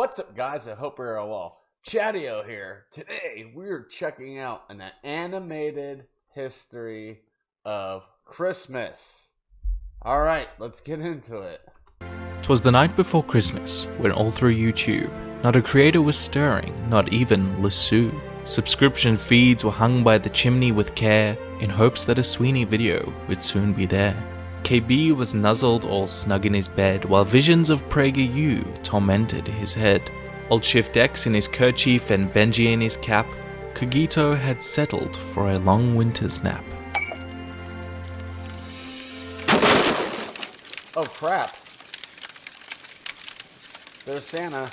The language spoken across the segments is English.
What's up, guys? I hope you're all well. Chattio here. Today we're checking out an animated history of Christmas. All right, let's get into it. 'Twas the night before Christmas, when all through YouTube, not a creator was stirring, not even Lasoo. Subscription feeds were hung by the chimney with care, in hopes that a Sweeney video would soon be there. KB was nuzzled all snug in his bed, while visions of PragerU tormented his head. Old Shift X in his kerchief and Benji in his cap, Kagito had settled for a long winter's nap. Oh crap. There's Santa.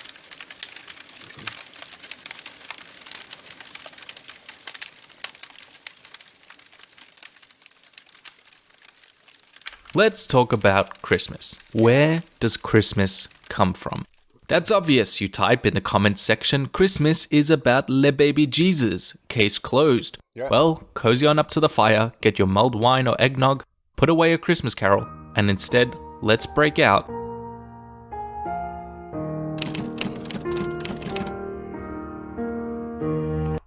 Let's talk about Christmas. Where does Christmas come from? That's obvious. You type in the comments section, Christmas is about le baby Jesus. Case closed. Yeah. Well, cozy on up to the fire, get your mulled wine or eggnog, put away a Christmas carol, and instead, let's break out.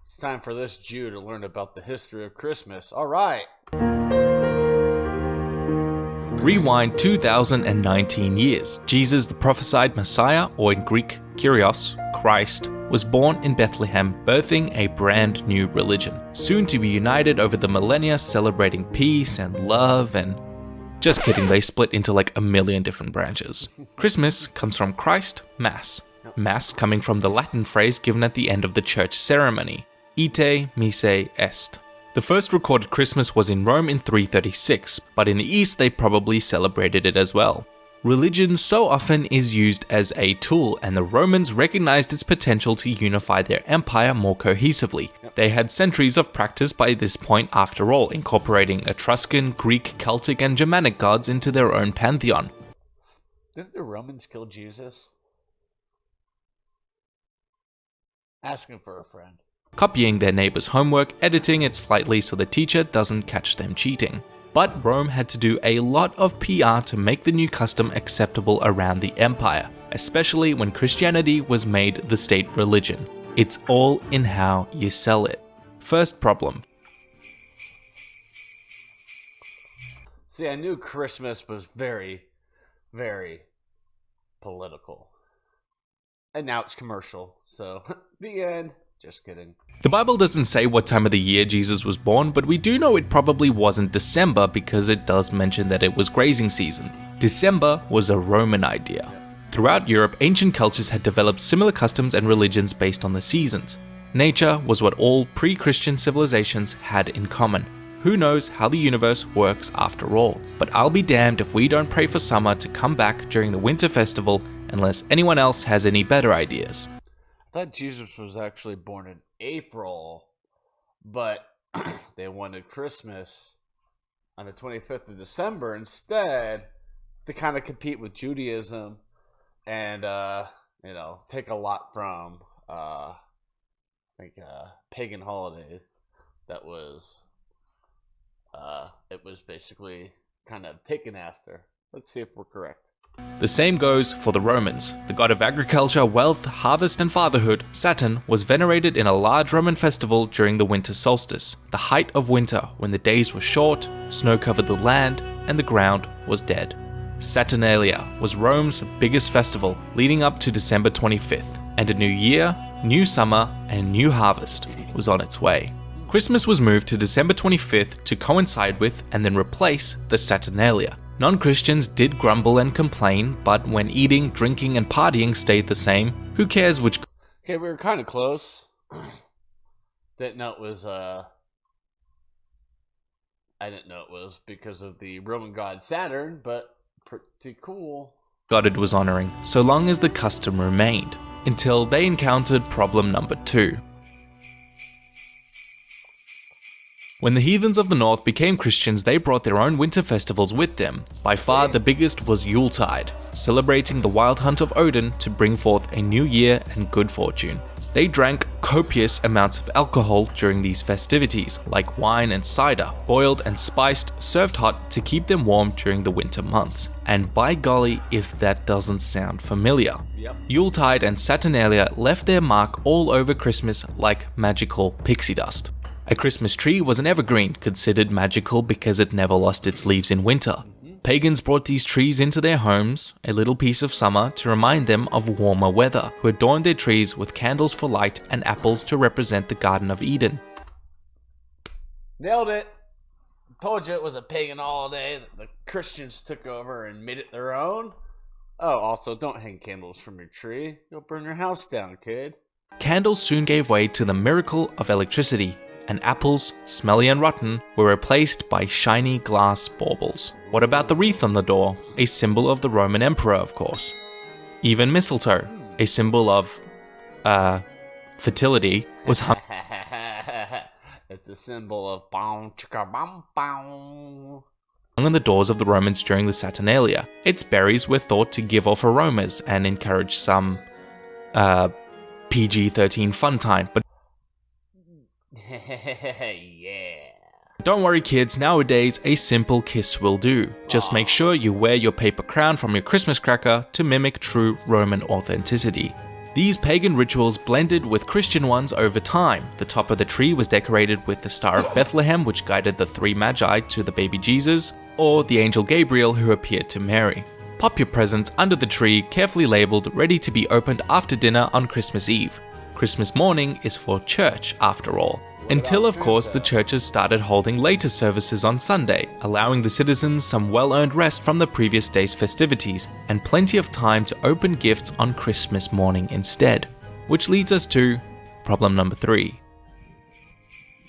It's time for this Jew to learn about the history of Christmas. All right. Rewind 2019 years. Jesus, the prophesied Messiah, or in Greek, Kyrios, Christ, was born in Bethlehem, birthing a brand new religion, soon to be united over the millennia, celebrating peace and love and... Just kidding, they split into like a million different branches. Christmas comes from Christ, Mass. Mass coming from the Latin phrase given at the end of the church ceremony, Ite Missa Est. The first recorded Christmas was in Rome in 336, but in the East they probably celebrated it as well. Religion so often is used as a tool, and the Romans recognized its potential to unify their empire more cohesively. They had centuries of practice by this point after all, incorporating Etruscan, Greek, Celtic, and Germanic gods into their own pantheon. Didn't the Romans kill Jesus? Asking for a friend. Copying their neighbor's homework, editing it slightly so the teacher doesn't catch them cheating. But Rome had to do a lot of PR to make the new custom acceptable around the empire, especially when Christianity was made the state religion. It's all in how you sell it. First problem. See, I knew Christmas was very, very political. And now it's commercial, so the end. Just kidding. The Bible doesn't say what time of the year Jesus was born, but we do know it probably wasn't December because it does mention that it was grazing season. December was a Roman idea. Throughout Europe, ancient cultures had developed similar customs and religions based on the seasons. Nature was what all pre-Christian civilizations had in common. Who knows how the universe works after all? But I'll be damned if we don't pray for summer to come back during the winter festival unless anyone else has any better ideas. I thought Jesus was actually born in April, but they wanted Christmas on the 25th of December instead to kind of compete with Judaism and, take a lot from, pagan holiday that was, it was basically kind of taken after. Let's see if we're correct. The same goes for the Romans. The god of agriculture, wealth, harvest, and fatherhood, Saturn, was venerated in a large Roman festival during the winter solstice, the height of winter when the days were short, snow covered the land, and the ground was dead. Saturnalia was Rome's biggest festival, leading up to December 25th, and a new year, new summer, and new harvest was on its way. Christmas was moved to December 25th to coincide with and then replace the Saturnalia. Non-Christians did grumble and complain, but when eating, drinking, and partying stayed the same, who cares which... Okay, we were kind of close. Didn't know it was, I didn't know it was because of the Roman god Saturn, but pretty cool. God it was honoring, so long as the custom remained, until they encountered problem number 2. When the heathens of the north became Christians, they brought their own winter festivals with them. By far the biggest was Yuletide, celebrating the wild hunt of Odin to bring forth a new year and good fortune. They drank copious amounts of alcohol during these festivities, like wine and cider, boiled and spiced, served hot to keep them warm during the winter months. And by golly, if that doesn't sound familiar. Yep. Yuletide and Saturnalia left their mark all over Christmas like magical pixie dust. A Christmas tree was an evergreen, considered magical because it never lost its leaves in winter. Pagans brought these trees into their homes, a little piece of summer, to remind them of warmer weather, who adorned their trees with candles for light and apples to represent the Garden of Eden. Nailed it. Told you it was a pagan holiday that the Christians took over and made it their own. Oh, also, don't hang candles from your tree. You'll burn your house down, kid. Candles soon gave way to the miracle of electricity, and apples, smelly and rotten, were replaced by shiny glass baubles. What about the wreath on the door? A symbol of the Roman Emperor, of course. Even mistletoe, a symbol of, fertility, was hung. It's a symbol of bow chicka bum bow. On the doors of the Romans during the Saturnalia. Its berries were thought to give off aromas and encourage some, PG-13 fun time, but Yeah. don't worry kids, nowadays a simple kiss will do. Just make sure you wear your paper crown from your Christmas cracker to mimic true Roman authenticity. These pagan rituals blended with Christian ones over time. The top of the tree was decorated with the Star of Bethlehem, which guided the three magi to the baby Jesus, or the angel Gabriel who appeared to Mary. Pop your presents under the tree, carefully labeled, ready to be opened after dinner on Christmas Eve. Christmas morning is for church, after all. Until, of course, the churches started holding later services on Sunday, allowing the citizens some well-earned rest from the previous day's festivities, and plenty of time to open gifts on Christmas morning instead. Which leads us to problem number 3.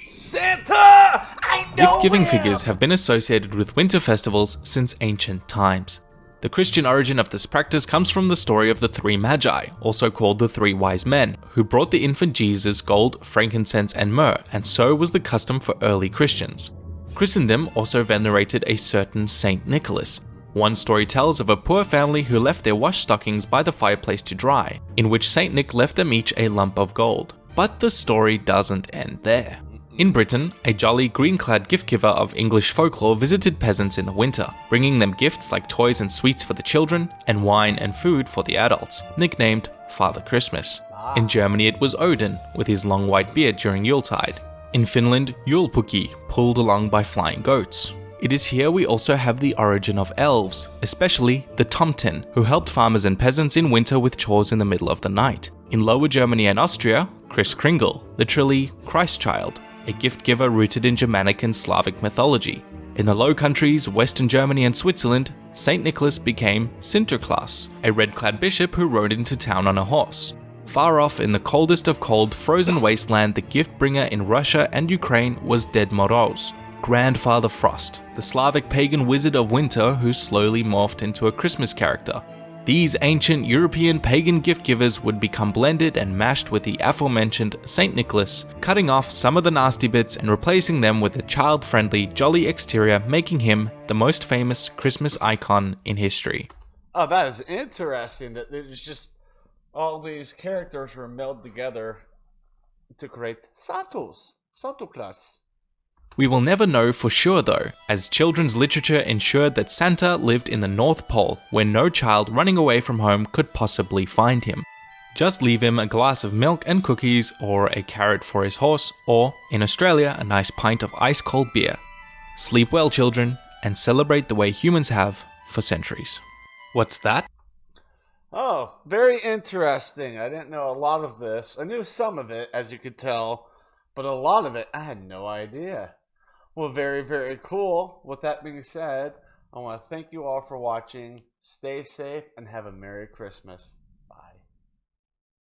Santa! I know Gift-giving him! figures have been associated with winter festivals since ancient times. The Christian origin of this practice comes from the story of the three magi, also called the three wise men, who brought the infant Jesus gold, frankincense, and myrrh, and so was the custom for early Christians. Christendom also venerated a certain Saint Nicholas. One story tells of a poor family who left their washed stockings by the fireplace to dry, in which Saint Nick left them each a lump of gold. But the story doesn't end there. In Britain, a jolly green-clad gift-giver of English folklore visited peasants in the winter, bringing them gifts like toys and sweets for the children, and wine and food for the adults, nicknamed Father Christmas. In Germany it was Odin, with his long white beard during Yuletide. In Finland, Joulupukki, pulled along by flying goats. It is here we also have the origin of elves, especially the Tomten, who helped farmers and peasants in winter with chores in the middle of the night. In Lower Germany and Austria, Kris Kringle, literally Christ Child, a gift giver rooted in Germanic and Slavic mythology. In the Low Countries, Western Germany and Switzerland, St. Nicholas became Sinterklaas, a red-clad bishop who rode into town on a horse. Far off in the coldest of cold, frozen wasteland, the gift bringer in Russia and Ukraine was Ded Moroz, Grandfather Frost, the Slavic pagan wizard of winter who slowly morphed into a Christmas character. These ancient European pagan gift givers would become blended and mashed with the aforementioned St. Nicholas, cutting off some of the nasty bits and replacing them with a child-friendly, jolly exterior, making him the most famous Christmas icon in history. Oh, that is interesting. That there's just all these characters were melded together to create Santa Claus. We will never know for sure though, as children's literature ensured that Santa lived in the North Pole, where no child running away from home could possibly find him. Just leave him a glass of milk and cookies, or a carrot for his horse, or, in Australia, a nice pint of ice-cold beer. Sleep well, children, and celebrate the way humans have for centuries. What's that? Oh, very interesting. I didn't know a lot of this. I knew some of it, as you could tell, but a lot of it, I had no idea. Well, very, very cool. With that being said, I want to thank you all for watching. Stay safe and have a Merry Christmas.